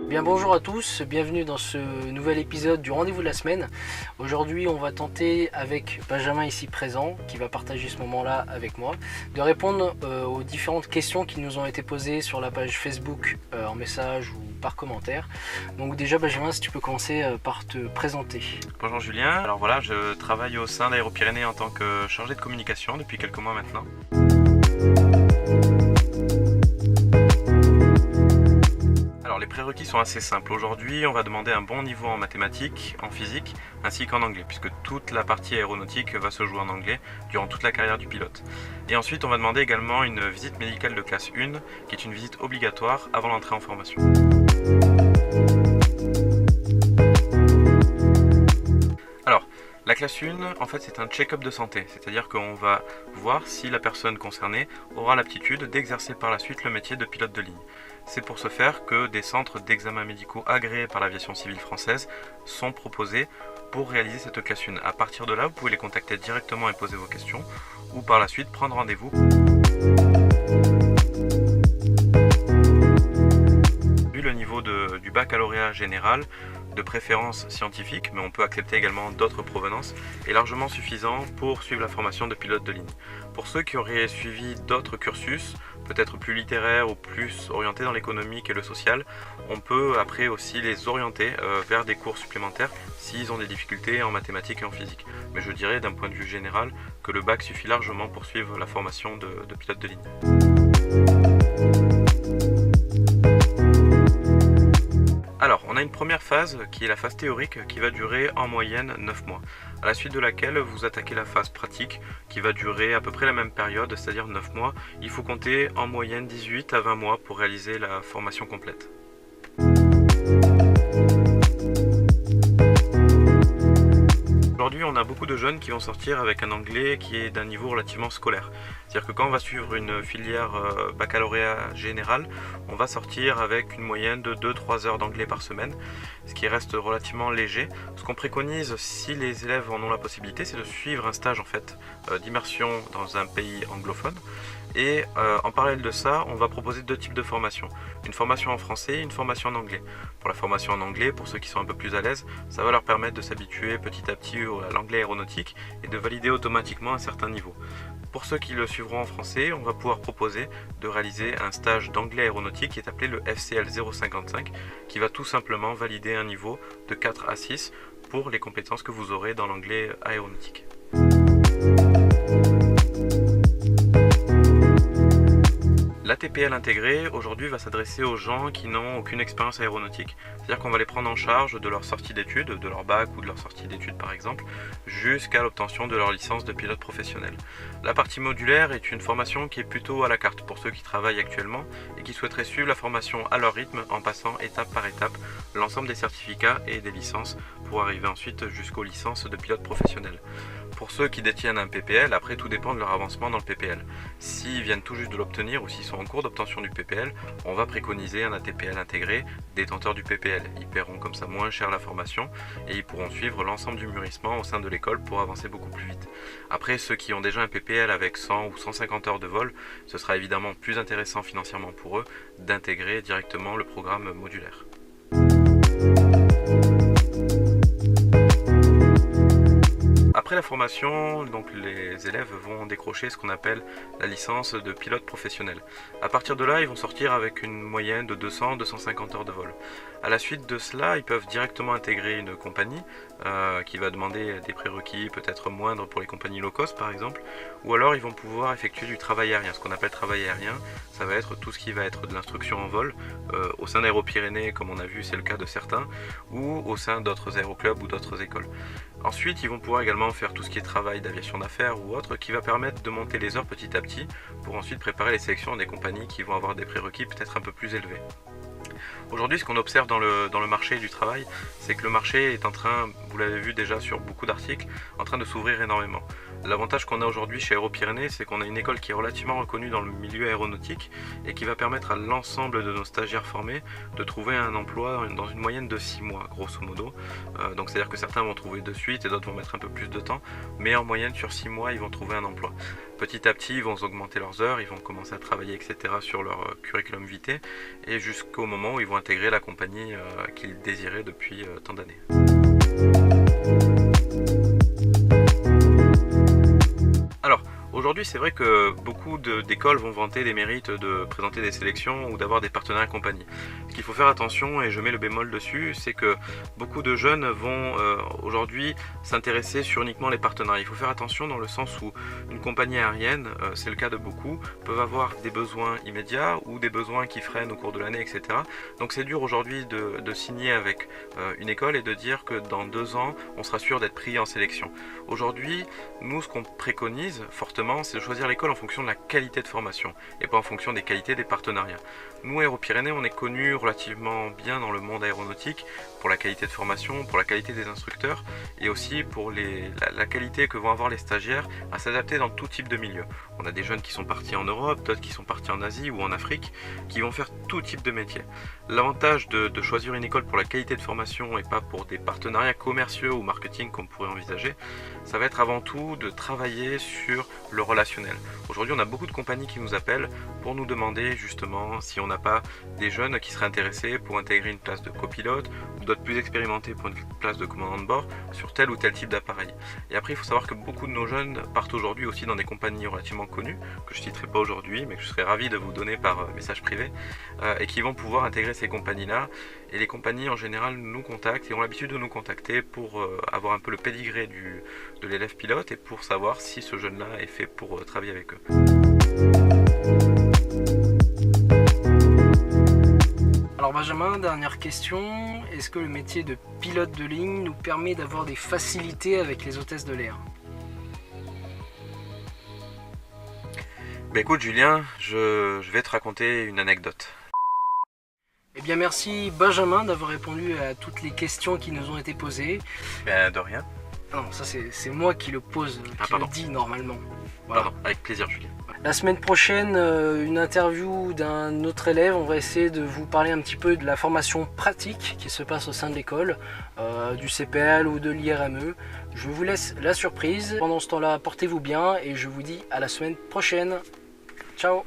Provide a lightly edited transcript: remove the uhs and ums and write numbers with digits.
Bien bonjour à tous, bienvenue dans ce nouvel épisode du rendez-vous de la semaine. Aujourd'hui on va tenter avec Benjamin ici présent, qui va partager ce moment-là avec moi, de répondre aux différentes questions qui nous ont été posées sur la page Facebook en message ou par commentaire. Donc déjà Benjamin, si tu peux commencer par te présenter. Bonjour Julien, alors voilà, je travaille au sein d'Aéro-Pyrénées en tant que chargé de communication depuis quelques mois maintenant. Alors les prérequis sont assez simples. Aujourd'hui, on va demander un bon niveau en mathématiques, en physique, ainsi qu'en anglais, puisque toute la partie aéronautique va se jouer en anglais durant toute la carrière du pilote. Et ensuite, on va demander également une visite médicale de classe 1, qui est une visite obligatoire avant l'entrée en formation. Alors, la classe 1, en fait, c'est un check-up de santé, c'est-à-dire qu'on va voir si la personne concernée aura l'aptitude d'exercer par la suite le métier de pilote de ligne. C'est pour ce faire que des centres d'examens médicaux agréés par l'aviation civile française sont proposés pour réaliser cette classe 1. À partir de là, vous pouvez les contacter directement et poser vos questions, ou par la suite prendre rendez-vous. Vu le niveau du baccalauréat général, de préférence scientifique, mais on peut accepter également d'autres provenances, est largement suffisant pour suivre la formation de pilote de ligne. Pour ceux qui auraient suivi d'autres cursus, peut-être plus littéraires ou plus orientés dans l'économique et le social, on peut après aussi les orienter vers des cours supplémentaires s'ils ont des difficultés en mathématiques et en physique. Mais je dirais d'un point de vue général que le bac suffit largement pour suivre la formation de pilote de ligne. Alors, on a une première phase qui est la phase théorique qui va durer en moyenne 9 mois, à la suite de laquelle vous attaquez la phase pratique qui va durer à peu près la même période, c'est-à-dire 9 mois. Il faut compter en moyenne 18 à 20 mois pour réaliser la formation complète. Aujourd'hui, on a beaucoup de jeunes qui vont sortir avec un anglais qui est d'un niveau relativement scolaire. C'est-à-dire que quand on va suivre une filière baccalauréat général, on va sortir avec une moyenne de 2-3 heures d'anglais par semaine, ce qui reste relativement léger. Ce qu'on préconise, si les élèves en ont la possibilité, c'est de suivre un stage d'immersion dans un pays anglophone. Et en parallèle de ça, on va proposer deux types de formations. Une formation en français et une formation en anglais. Pour la formation en anglais, pour ceux qui sont un peu plus à l'aise, ça va leur permettre de s'habituer petit à petit à l'anglais aéronautique et de valider automatiquement un certain niveau. Pour ceux qui le suivront en français, on va pouvoir proposer de réaliser un stage d'anglais aéronautique qui est appelé le FCL 055, qui va tout simplement valider un niveau de 4 à 6 pour les compétences que vous aurez dans l'anglais aéronautique. L'ATPL intégré aujourd'hui va s'adresser aux gens qui n'ont aucune expérience aéronautique. C'est-à-dire qu'on va les prendre en charge de leur sortie d'études, de leur bac ou de leur sortie d'études par exemple, jusqu'à l'obtention de leur licence de pilote professionnel. La partie modulaire est une formation qui est plutôt à la carte pour ceux qui travaillent actuellement et qui souhaiteraient suivre la formation à leur rythme en passant étape par étape l'ensemble des certificats et des licences pour arriver ensuite jusqu'aux licences de pilote professionnel. Pour ceux qui détiennent un PPL, après tout dépend de leur avancement dans le PPL. S'ils viennent tout juste de l'obtenir ou s'ils sont en cours d'obtention du PPL, on va préconiser un ATPL intégré détenteur du PPL. Ils paieront comme ça moins cher la formation et ils pourront suivre l'ensemble du mûrissement au sein de l'école pour avancer beaucoup plus vite. Après, ceux qui ont déjà un PPL avec 100 ou 150 heures de vol, ce sera évidemment plus intéressant financièrement pour eux d'intégrer directement le programme modulaire. Après la formation, donc les élèves vont décrocher ce qu'on appelle la licence de pilote professionnel. À partir de là, ils vont sortir avec une moyenne de 200-250 heures de vol. À la suite de cela, ils peuvent directement intégrer une compagnie qui va demander des prérequis peut-être moindres pour les compagnies low cost par exemple, ou alors ils vont pouvoir effectuer du travail aérien. Ce qu'on appelle travail aérien, ça va être tout ce qui va être de l'instruction en vol, au sein d'Aéro-Pyrénées comme on a vu c'est le cas de certains, ou au sein d'autres aéroclubs ou d'autres écoles. Ensuite, ils vont pouvoir également faire tout ce qui est travail d'aviation d'affaires ou autre qui va permettre de monter les heures petit à petit pour ensuite préparer les sélections des compagnies qui vont avoir des prérequis peut-être un peu plus élevés. Aujourd'hui, ce qu'on observe dans le marché du travail, c'est que le marché est en train, vous l'avez vu déjà sur beaucoup d'articles, en train de s'ouvrir énormément. L'avantage qu'on a aujourd'hui chez Aéropyrénées, c'est qu'on a une école qui est relativement reconnue dans le milieu aéronautique et qui va permettre à l'ensemble de nos stagiaires formés de trouver un emploi dans une moyenne de 6 mois, grosso modo. Donc c'est-à-dire que certains vont trouver de suite et d'autres vont mettre un peu plus de temps, mais en moyenne sur 6 mois, ils vont trouver un emploi. Petit à petit, ils vont augmenter leurs heures, ils vont commencer à travailler, etc. sur leur curriculum vitae, et jusqu'au moment où ils vont intégrer la compagnie qu'ils désiraient depuis tant d'années. Alors, aujourd'hui, c'est vrai que beaucoup d'écoles vont vanter les mérites de présenter des sélections ou d'avoir des partenaires et compagnie. Ce qu'il faut faire attention, et je mets le bémol dessus, c'est que beaucoup de jeunes vont aujourd'hui s'intéresser sur uniquement les partenariats. Il faut faire attention dans le sens où une compagnie aérienne, c'est le cas de beaucoup, peuvent avoir des besoins immédiats ou des besoins qui freinent au cours de l'année, etc. Donc c'est dur aujourd'hui de signer avec une école et de dire que dans 2 ans, on sera sûr d'être pris en sélection. Aujourd'hui, nous, ce qu'on préconise fortement, c'est de choisir l'école en fonction de la qualité de formation et pas en fonction des qualités des partenariats. Nous, Aéropyrénées, on est connus relativement bien dans le monde aéronautique pour la qualité de formation, pour la qualité des instructeurs et aussi pour la qualité que vont avoir les stagiaires à s'adapter dans tout type de milieu. On a des jeunes qui sont partis en Europe, d'autres qui sont partis en Asie ou en Afrique, qui vont faire tout type de métier. L'avantage de choisir une école pour la qualité de formation et pas pour des partenariats commerciaux ou marketing qu'on pourrait envisager, ça va être avant tout de travailler sur le relationnel. Aujourd'hui, on a beaucoup de compagnies qui nous appellent pour nous demander justement si on n'a pas des jeunes qui seraient intéressés pour intégrer une place de copilote ou d'autres plus expérimentés pour une place de commandant de bord sur tel ou tel type d'appareil. Et après, il faut savoir que beaucoup de nos jeunes partent aujourd'hui aussi dans des compagnies relativement connues, que je ne citerai pas aujourd'hui, mais que je serais ravi de vous donner par message privé, et qui vont pouvoir intégrer ces compagnies-là. Et les compagnies, en général, nous contactent et ont l'habitude de nous contacter pour avoir un peu le pédigré de l'élève pilote et pour savoir si ce jeune-là est fait pour travailler avec eux. Alors Benjamin, dernière question, est-ce que le métier de pilote de ligne nous permet d'avoir des facilités avec les hôtesses de l'air? Ben écoute Julien, je vais te raconter une anecdote. Eh bien merci Benjamin d'avoir répondu à toutes les questions qui nous ont été posées. Ben de rien. Non, ça c'est moi qui le pose, le dis normalement. Voilà. Pardon, avec plaisir Julien. La semaine prochaine, une interview d'un autre élève. On va essayer de vous parler un petit peu de la formation pratique qui se passe au sein de l'école, du CPL ou de l'IRME. Je vous laisse la surprise. Pendant ce temps-là, portez-vous bien et je vous dis à la semaine prochaine. Ciao!